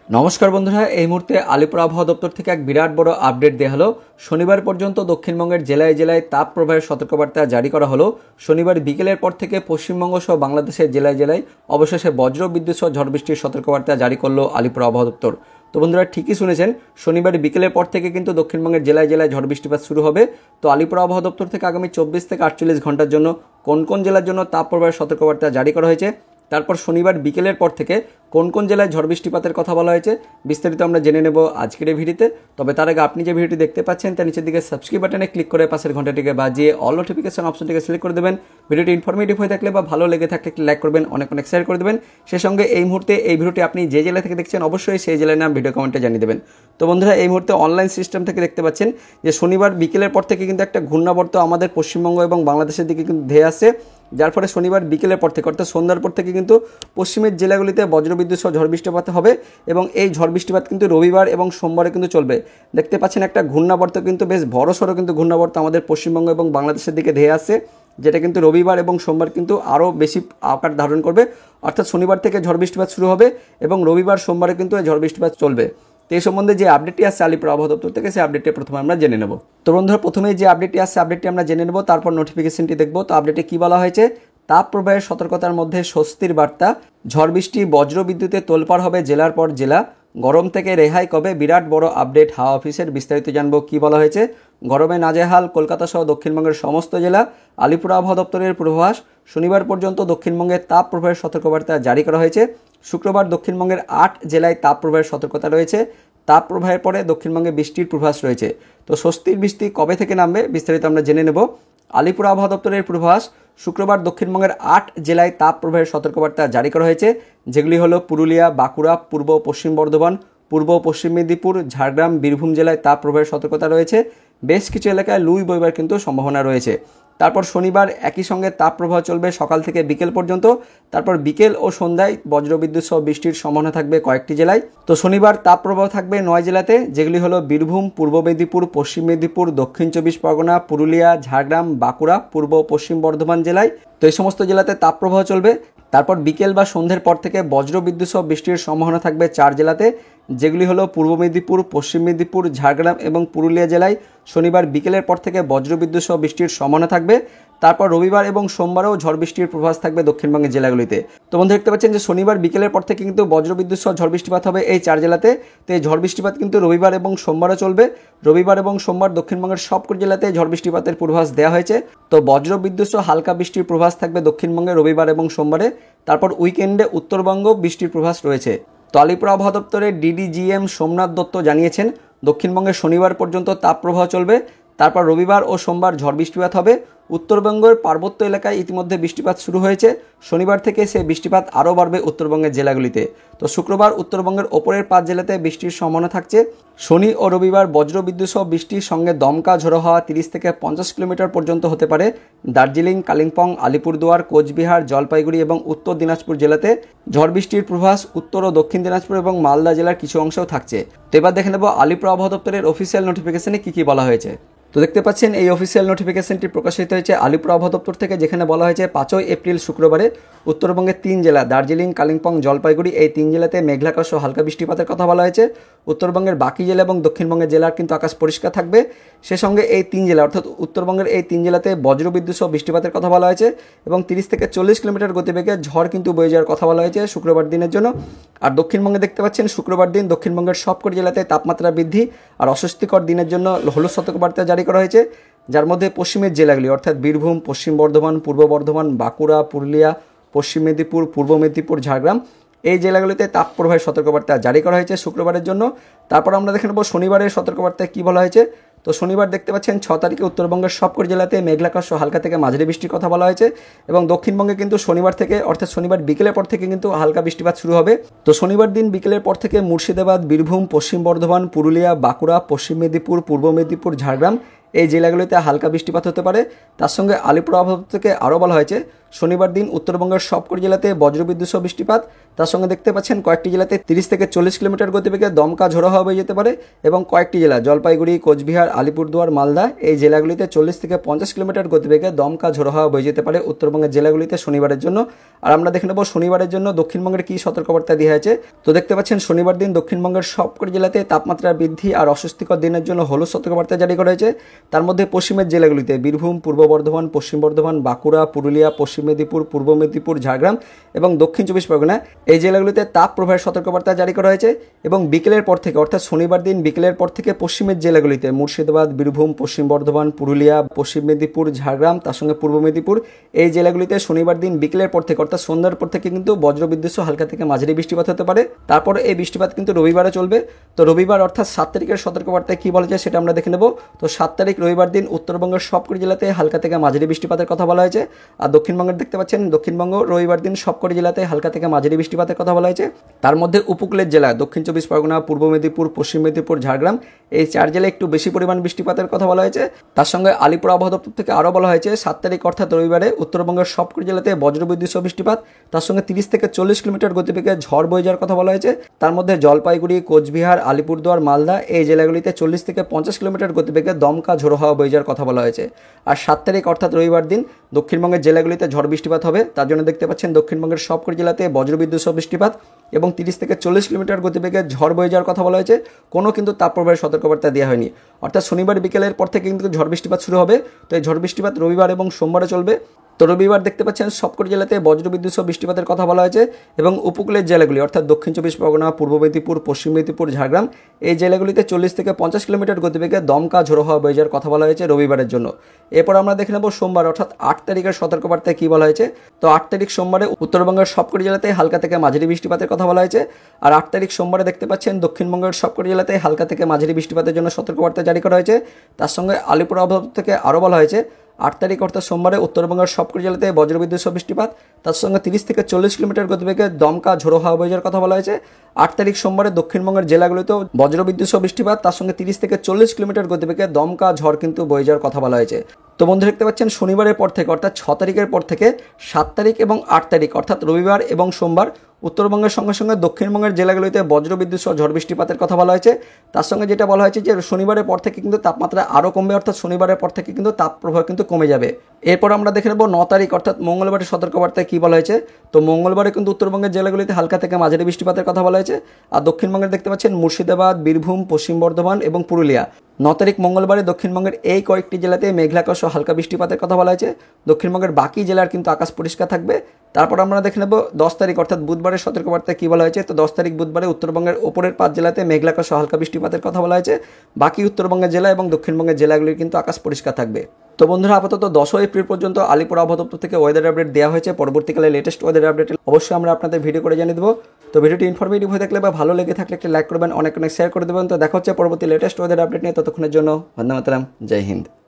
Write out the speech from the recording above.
নমস্কার বন্ধুরা, এই মুহূর্তে আলিপুর আবহাওয়া দপ্তর থেকে এক বিরাট বড় আপডেট দেওয়া হলো। শনিবার পর্যন্ত দক্ষিণবঙ্গের জেলায় জেলায় তাপ প্রবাহের সতর্কবার্তা জারি করা হলো। শনিবার বিকেলের পর থেকে পশ্চিমবঙ্গ সহ বাংলাদেশের জেলায় জেলায় অবশেষে বজ্র বিদ্যুৎ সহ ঝড় বৃষ্টির সতর্কবার্তা জারি করলো আলিপুর আবহাওয়া দপ্তর। তো বন্ধুরা, ঠিকই শুনেছেন, শনিবার বিকেলের পর থেকে কিন্তু দক্ষিণবঙ্গের জেলায় জেলায় ঝড় বৃষ্টিপাত শুরু হবে। তো আলিপুর আবহাওয়া দপ্তর থেকে আগামী 24 থেকে 48 ঘন্টার জন্য কোন কোন জেলার জন্য তাপ প্রবাহের সতর্কবার্তা জারি করা হয়েছে, তারপর শনিবার বিকেলের পর থেকে কোন কোন জেলায় ঝড় বৃষ্টিপাতের কথা বলা হয়েছে, বিস্তারিত আমরা জেনে নেব আজকের এই ভিডিওতে। তবে তার আগে আপনি যে ভিডিওটি দেখতে পাচ্ছেন তার নিচের দিকে সাবস্ক্রাইব বাটনে ক্লিক করে পাশের ঘন্টাটিকে বাজিয়ে অল নোটিফিকেশন অপশনটিকে সিলেক্ট করে দেবেন। ভিডিওটি ইনফরমেটিভ হয়ে থাকলে বা ভালো লেগে থাকলে একটি লাইক করবেন, অনেক অনেক শেয়ার করে দেবেন। সেই সঙ্গে এই মুহূর্তে এই ভিডিওটি আপনি যে জেলা থেকে দেখছেন অবশ্যই সেই জেলার নাম ভিডিও কমেন্টে জানিয়ে দেবেন। তো বন্ধুরা, এই মুহূর্তে অনলাইন সিস্টেম থেকে দেখতে পাচ্ছেন যে শনিবার বিকেলের পর থেকে কিন্তু একটা ঘূর্ণাবর্ত আমাদের পশ্চিমবঙ্গ এবং বাংলাদেশের দিকে কিন্তু ধেয়ে আসছে, যার ফলে শনিবার বিকেলের পর থেকে অর্থাৎ সন্ধ্যার পর থেকে কিন্তু পশ্চিমের জেলাগুলিতে বজ্রবিদ্যুৎ সহ ঝড় বৃষ্টিপাত হবে এবং এই ঝড় বৃষ্টিপাত কিন্তু রবিবার এবং সোমবারে কিন্তু চলবে। দেখতে পাচ্ছেন একটা ঘূর্ণাবর্ত কিন্তু বেশ বড়সড় কিন্তু ঘূর্ণাবর্ত আমাদের পশ্চিমবঙ্গ এবং বাংলাদেশের দিকে ধেয়ে আসছে, যেটা কিন্তু রবিবার এবং সোমবার কিন্তু আরও বেশি আকার ধারণ করবে। অর্থাৎ শনিবার থেকে ঝড় বৃষ্টিপাত শুরু হবে এবং রবিবার সোমবারে কিন্তু এই ঝড় বৃষ্টিপাত চলবে। তো এই সম্বন্ধে যে আপডেটটি আসছে আলিপুর আবহাওয়া দপ্তর থেকে, সেই আপডেটটি প্রথমে আমরা জেনে নেব। তো বন্ধুরা, প্রথমেই যে আপডেটটি আসছে আপডেটটি আমরা জেনে নেব, তারপর নোটিফিকেশনটি দেখব। তো আপডেটে কী বলা হয়েছে, তাপ প্রবাহের সতর্কতার মধ্যে স্বস্তির বার্তা, ঝড় বৃষ্টি বজ্র বিদ্যুতে তোলপাড় হবে জেলার পর জেলা, গরম থেকে রেহাই কবে, বিরাট বড় আপডেট হাওয়া অফিসের। বিস্তারিত জানবো কী বলা হয়েছে। গরমে নাজেহাল কলকাতা সহ দক্ষিণবঙ্গের সমস্ত জেলা, আলিপুর আবহাওয়া দপ্তরের পূর্বাভাস। শনিবার পর্যন্ত দক্ষিণবঙ্গে তাপ প্রবাহের সতর্কবার্তা জারি করা হয়েছে। শুক্রবার দক্ষিণবঙ্গের 8 জেলায় তাপ প্রবাহের সতর্কতা রয়েছে। তাপ প্রবাহের পরে দক্ষিণবঙ্গে বৃষ্টির পূর্বাভাস রয়েছে। তো স্বস্তির বৃষ্টি কবে থেকে নামবে বিস্তারিত আমরা জেনে নেব। আলিপুর আবহাওয়া দপ্তরের পূর্বাভাস, শুক্রবার দক্ষিণবঙ্গের 8 জেলায় তাপ প্রবাহের সতর্কবার্তা জারি করা হয়েছে, যেগুলি হলো পুরুলিয়া, বাঁকুড়া, পূর্ব পশ্চিম বর্ধমান, পূর্ব পশ্চিম মেদিনীপুর, ঝাড়গ্রাম, বীরভূম জেলায় তাপ প্রবাহের সতর্কতা রয়েছে। বেশ কিছু এলাকায় লুই বইবার কিন্তু সম্ভাবনা রয়েছে। তারপর শনিবার একই সঙ্গে তাপ প্রবাহ চলবে সকাল থেকে বিকেল পর্যন্ত। তারপর বিকেল ও সন্ধ্যায় বজ্রবিদ্যুৎ সহ বৃষ্টির সম্ভাবনা থাকবে কয়েকটি জেলায়। তো শনিবার তাপ প্রবাহ থাকবে 9 জেলাতে, যেগুলি হলো বীরভূম, পূর্ব মেদিনীপুর, পশ্চিম মেদিনীপুর, দক্ষিণ 24 পরগনা, পুরুলিয়া, ঝাড়গ্রাম, বাঁকুড়া, পূর্ব পশ্চিম বর্ধমান জেলায়। তো এই সমস্ত জেলাতে তাপ প্রবাহ চলবে। তারপর বিকেল বা সন্ধ্যের পর থেকে বজ্রবিদ্যুৎ সহ বৃষ্টির সম্ভাবনা থাকবে 4 জেলাতে, যেগুলি হলো পূর্ব মেদিনীপুর, পশ্চিম মেদিনীপুর, ঝাড়গ্রাম এবং পুরুলিয়া জেলায়। শনিবার বিকেলের পর থেকে বজ্রবিদ্যুৎ সহ বৃষ্টির সম্ভাবনা থাকবে। তারপর রবিবার এবং সোমবারেও ঝড় বৃষ্টির পূর্বাভাস থাকবে দক্ষিণবঙ্গের জেলাগুলিতে। তো বন্ধু, দেখতে পাচ্ছেন যে শনিবার বিকেলের পর থেকে কিন্তু বজ্রবিদ্যুৎ সহ ঝড় বৃষ্টিপাত হবে এই 4 জেলাতে। তো এই ঝড় বৃষ্টিপাত কিন্তু রবিবার এবং সোমবারও চলবে। রবিবার এবং সোমবার দক্ষিণবঙ্গের সবকটি জেলাতে ঝড় বৃষ্টিপাতের পূর্বাভাস দেওয়া হয়েছে। তো বজ্রবিদ্যুৎ সহ হালকা বৃষ্টির পূর্বাভাস থাকবে দক্ষিণবঙ্গে রবিবার এবং সোমবারে। তারপর উইকেন্ডে উত্তরবঙ্গ বৃষ্টির পূর্বাভাস রয়েছে। তো আলিপুর আবহাওয়া দপ্তরের ডিডিজিএম সোমনাথ দত্ত জানিয়েছেন, দক্ষিণবঙ্গে শনিবার পর্যন্ত তাপপ্রবাহ চলবে। তারপর রবিবার ও সোমবার ঝড় বৃষ্টিপাত হবে। উত্তরবঙ্গের পার্বত্য এলাকায় ইতিমধ্যে বৃষ্টিপাত শুরু হয়েছে। শনিবার থেকে সে বৃষ্টিপাত আরও বাড়বে উত্তরবঙ্গের জেলাগুলিতে। তো শুক্রবার উত্তরবঙ্গের ওপরের 5 জেলাতে বৃষ্টির সম্ভাবনা থাকছে। শনি ও রবিবার বজ্রবিদ্যুৎ সহ বৃষ্টির সঙ্গে দমকা ঝোড়ো হাওয়া 30 থেকে 50 কিলোমিটার পর্যন্ত হতে পারে। দার্জিলিং, কালিম্পং, আলিপুরদুয়ার, কোচবিহার, জলপাইগুড়ি এবং উত্তর দিনাজপুর জেলাতে ঝড় বৃষ্টির পূর্বাভাস। উত্তর ও দক্ষিণ দিনাজপুর এবং মালদা জেলার কিছু অংশেও থাকছে। তো এবার দেখে নেব আলিপুর আবহাওয়া দপ্তরের অফিসিয়াল নোটিফিকেশনে কী বলা হয়েছে। তো দেখতে পাচ্ছেন এই অফিসিয়াল নোটিফিকেশনটি প্রকাশিত হয়েছে আলিপুর আবহাওয়া দপ্তর থেকে, যেখানে বলা হয়েছে 5 এপ্রিল শুক্রবারে উত্তরবঙ্গের 3 জেলা দার্জিলিং, কালিম্পং, জলপাইগুড়ি এই 3 জেলাতে মেঘলাকাশ ও হালকা বৃষ্টিপাতের কথা বলা হয়েছে। উত্তরবঙ্গের বাকি জেলা এবং দক্ষিণবঙ্গের জেলার কিন্তু আকাশ পরিষ্কার থাকবে। সে সঙ্গে এই 3 জেলা অর্থাৎ উত্তরবঙ্গের এই 3 জেলাতে বজ্রবিদ্যুৎ সহ বৃষ্টিপাতের কথা বলা হয়েছে এবং 30 থেকে 40 কিলোমিটার গতিবেগে ঝড় কিন্তু বয়ে যাওয়ার কথা বলা হয়েছে শুক্রবার দিনের জন্য। আর দক্ষিণবঙ্গে দেখতে পাচ্ছেন শুক্রবার দিন দক্ষিণবঙ্গের সবকটি জেলাতে তাপমাত্রা বৃদ্ধি আর অস্বস্তিকর দিনের জন্য হলুদ সতর্কবার্তা জারি করা হয়েছে, যার মধ্যে পশ্চিমের জেলাগুলি অর্থাৎ বীরভূম, পশ্চিম বর্ধমান, পূর্ব বর্ধমান, বাঁকুড়া, পুরুলিয়া, পশ্চিম মেদিনীপুর, পূর্ব মেদিনীপুর, ঝাড়গ্রাম এই জেলাগুলিতে তাপ প্রবাহের সতর্কবার্তা জারি করা হয়েছে শুক্রবারের জন্য। তারপর আমরা দেখে নেব শনিবারের সতর্কবার্তায় কী বলা হয়েছে। তো শনিবার দেখতে পাচ্ছেন 6 তারিখে উত্তরবঙ্গের সবকটি জেলাতে মেঘলাকাশ ও হালকা থেকে মাঝারি বৃষ্টির কথা বলা হয়েছে এবং দক্ষিণবঙ্গে কিন্তু শনিবার থেকে অর্থাৎ শনিবার বিকেলের পর থেকে কিন্তু হালকা বৃষ্টিপাত শুরু হবে। তো শনিবার দিন বিকেলের পর থেকে মুর্শিদাবাদ, বীরভূম, পশ্চিম বর্ধমান, পুরুলিয়া, বাঁকুড়া, পশ্চিম মেদিনীপুর, পূর্ব মেদিনীপুর, ঝাড়গ্রাম এই জেলাগুলিতে হালকা বৃষ্টিপাত হতে পারে। তার সঙ্গে আলিপুর আবহাওয়া থেকে আরও বলা হয়েছে শনিবার দিন উত্তরবঙ্গের সবকটি জেলাতে বজ্রবিদ্যুৎ সহ বৃষ্টিপাত, তার সঙ্গে দেখতে পাচ্ছেন কয়েকটি জেলাতে 30 থেকে 40 কিলোমিটার গতিবেগে দমকা ঝোড়ো হাওয়া বয়ে যেতে পারে এবং কয়েকটি জেলা জলপাইগুড়ি, কোচবিহার, আলিপুরদুয়ার, মালদা এই জেলাগুলিতে 40 থেকে 50 কিলোমিটার গতিবেগে দমকা ঝোড়ো হাওয়া বয়ে যেতে পারে উত্তরবঙ্গের জেলাগুলিতে শনিবারের জন্য। আর আমরা দেখে নেব শনিবারের জন্য দক্ষিণবঙ্গের কী সতর্কবার্তা দেওয়া হয়েছে। তো দেখতে পাচ্ছেন শনিবার দিন দক্ষিণবঙ্গের সবকটি জেলাতে তাপমাত্রা বৃদ্ধি আর অস্বস্তিকর দিনের জন্য হলুদ সতর্কবার্তা জারি করা হয়েছে। তার মধ্যে পশ্চিমের জেলাগুলিতে বীরভূম, পূর্ব বর্ধমান, পশ্চিম বর্ধমান, বাঁকুড়া, পুরুলিয়া, পশ্চিম মেদিনীপুর, পূর্ব মেদিনীপুর, ঝাড়গ্রাম এবং দক্ষিণ 24 পরগনা এই জেলাগুলিতে তাপ প্রবাহের সতর্কবার্তা জারি করা হয়েছে। এবং বিকেলের পর থেকে অর্থাৎ শনিবার দিন বিকেলের পর থেকে পশ্চিমের জেলাগুলিতে মুর্শিদাবাদ, বীরভূম, পশ্চিম বর্ধমান, পুরুলিয়া, পশ্চিম মেদিনীপুর, ঝাড়গ্রাম তার সঙ্গে পূর্ব মেদিনীপুর এই জেলাগুলিতে শনিবার দিন বিকেলের পর থেকে অর্থাৎ সন্ধ্যার পর থেকে কিন্তু বজ্রবিদ্যুৎ সহ হালকা থেকে মাঝারি বৃষ্টিপাত হতে পারে। তারপর এই বৃষ্টিপাত কিন্তু রবিবারে চলবে। তো রবিবার অর্থাৎ 7 তারিখের সতর্কবার্তায় কী বলা যায় সেটা আমরা দেখে নেব। তো 7 তারিখ রবিবার দিন উত্তরবঙ্গের সবকটি জেলাতে হালকা থেকে মাঝারি বৃষ্টিপাতের কথা বলা হয়েছে। আর দক্ষিণবঙ্গের দেখতে পাচ্ছেন দক্ষিণবঙ্গ রবিবার দিন সবকটি জেলাতে হালকা থেকে মাঝারি বৃষ্টিপাতের কথা বলা হয়েছে। তার মধ্যে উপকূলের জেলা দক্ষিণ 24 পরগনা, পূর্ব মেদিনীপুর, পশ্চিম মেদিনীপুর, ঝাড়গ্রাম এই 4 জেলায় একটু বেশি পরিমাণ বৃষ্টিপাতের কথা বলা হয়েছে। তার সঙ্গে আলিপুর আবহাওয়া দপ্তর থেকে আরও বলা হয়েছে 7 তারিখ অর্থাৎ রবিবারে উত্তরবঙ্গের সবকটি জেলাতে বজ্রবিদ্যুৎ সহ বৃষ্টিপাত, তার সঙ্গে 30 থেকে 40 কিলোমিটার গতিবেগে ঝড় বয়ে যাওয়ার কথা বলা হয়েছে। তার মধ্যে জলপাইগুড়ি, কোচবিহার, আলিপুরদুয়ার, মালদা এই জেলাগুলিতে 40 থেকে 50 কিলোমিটার গতিবেগে দমকা ঝোড়ো হাওয়া বয়ে যাওয়ার কথা বলা হয়েছে। আর 7 তারিখ অর্থাৎ রবিবার দিন দক্ষিণবঙ্গের জেলাগুলিতে ঝড় বৃষ্টিপাত হবে। তার জন্য দেখতে পাচ্ছেন দক্ষিণবঙ্গের সবকটি জেলাতে বজ্রবিদ্যুৎ সহ বৃষ্টিপাত এবং 30 থেকে 40 কিলোমিটার গতিবেগে ঝড় বয়ে যাওয়ার কথা বলা হয়েছে। কোনো কিন্তু তাপপ্রবাহের সতর্কবার্তা দেওয়া হয়নি। অর্থাৎ শনিবার বিকেলের পর থেকে কিন্তু ঝড় বৃষ্টিপাত শুরু হবে। তো এই ঝড় বৃষ্টিপাত রবিবার এবং সোমবারে চলবে। তো রবিবার দেখতে পাচ্ছেন সবকটি জেলাতে বজ্রবিদ্যুৎ সহ বৃষ্টিপাতের কথা বলা হয়েছে এবং উপকূলের জেলাগুলি অর্থাৎ দক্ষিণ 24 পরগনা, পূর্ব মেদিনীপুর, পশ্চিম মেদিনীপুর, ঝাড়গ্রাম এই জেলাগুলিতে 40 থেকে 50 কিলোমিটার গতিবেগে দমকা ঝোড়ো হাওয়া বয়ে যাওয়ার কথা বলা হয়েছে রবিবারের জন্য। এরপর আমরা দেখে নেব সোমবার অর্থাৎ 8 তারিখের সতর্কবার্তায় কী বলা হয়েছে। তো 8 তারিখ সোমবারে উত্তরবঙ্গের সবকটি জেলাতে হালকা থেকে মাঝারি বৃষ্টিপাতের কথা বলা হয়েছে। আর 8 তারিখ সোমবারে দেখতে পাচ্ছেন দক্ষিণবঙ্গের সবকটি জেলাতে হালকা থেকে মাঝারি বৃষ্টিপাতের জন্য সতর্কবার্তা জারি করা হয়েছে। তার সঙ্গে আলিপুর আবহাওয়া থেকে আরও বলা হয়েছে 8 তারিখ অর্থাৎ সোমবারে উত্তরবঙ্গের সবকটি জেলাতে বজ্রবিদ্যুৎ সহ বৃষ্টিপাত, তার সঙ্গে 30 থেকে 40 কিলোমিটার গতিবেগে দমকা ঝোড়ো হাওয়া বয়ে যাওয়ার কথা বলা হয়েছে। 8 তারিখ সোমবারে দক্ষিণবঙ্গের জেলাগুলিতেও বজ্রবিদ্যুৎ সহ বৃষ্টিপাত, তার সঙ্গে 30 থেকে 40 কিলোমিটার গতিবেগে দমকা ঝড় কিন্তু বয়ে যাওয়ার কথা বলা হয়েছে। তো বন্ধু দেখতে পাচ্ছেন শনিবারের পর থেকে অর্থাৎ 6 তারিখের পর থেকে 7 তারিখ এবং 8 তারিখ অর্থাৎ রবিবার এবং সোমবার উত্তরবঙ্গের সঙ্গে সঙ্গে দক্ষিণবঙ্গের জেলাগুলিতে বজ্রবিদ্যুৎ সহ ঝড় বৃষ্টিপাতের কথা বলা হয়েছে। তার সঙ্গে যেটা বলা হয়েছে যে শনিবারের পর থেকে কিন্তু তাপমাত্রা আরও কমবে অর্থাৎ শনিবারের পর থেকে কিন্তু তাপপ্রবাহ কিন্তু কমে যাবে। এরপর আমরা দেখে নেব 9 তারিখ অর্থাৎ মঙ্গলবারের সতর্কবার্তায় কী বলা হয়েছে। তো মঙ্গলবারে কিন্তু উত্তরবঙ্গের জেলাগুলিতে হালকা থেকে মাঝারি বৃষ্টিপাতের কথা বলা হয়েছে। আর দক্ষিণবঙ্গের দেখতে পাচ্ছেন মুর্শিদাবাদ, বীরভূম, পশ্চিম বর্ধমান এবং পুরুলিয়া 9 তারিখ মঙ্গলবারে দক্ষিণবঙ্গের এই কয়েকটি জেলাতে মেঘলাকাশ ও হালকা বৃষ্টিপাতের কথা বলা হয়েছে। দক্ষিণবঙ্গের বাকি জেলার কিন্তু আকাশ পরিষ্কার থাকবে। তারপর আমরা দেখে নেব 10 তারিখ অর্থাৎ বুধবারের সতর্কবার্তায় কী বলা হয়েছে। তো 10 তারিখ বুধবারে উত্তরবঙ্গের ওপরের 5 জেলাতে মেঘলাকাশ ও হালকা বৃষ্টিপাতের কথা বলা হয়েছে। বাকি উত্তরবঙ্গের জেলা এবং দক্ষিণবঙ্গের জেলাগুলির কিন্তু আকাশ পরিষ্কার থাকবে। তো বন্ধুরা আপাতত 10 এপ্রিল পর্যন্ত আলিপুর আবহাওয়া দপ্তর থেকে ওয়েদার আপডেট দেওয়া হয়েছে। পরবর্তীকালে লেটেস্ট ওয়েদার আপডেট অবশ্যই আমরা আপনাদের ভিডিও করে জানিয়ে দেবো। তো ভিডিওটি ইনফরমেটিভ হয়ে থাকলে বা ভালো লেগে থাকলে একটা লাইক করবেন, অনেক শেয়ার করে দেবেন। তো দেখা হচ্ছে পরবর্তী লেটেস্ট ওয়েদার আপডেট নিয়ে। ততক্ষণের জন্য বন্দে মাতরম, জয় হিন্দ।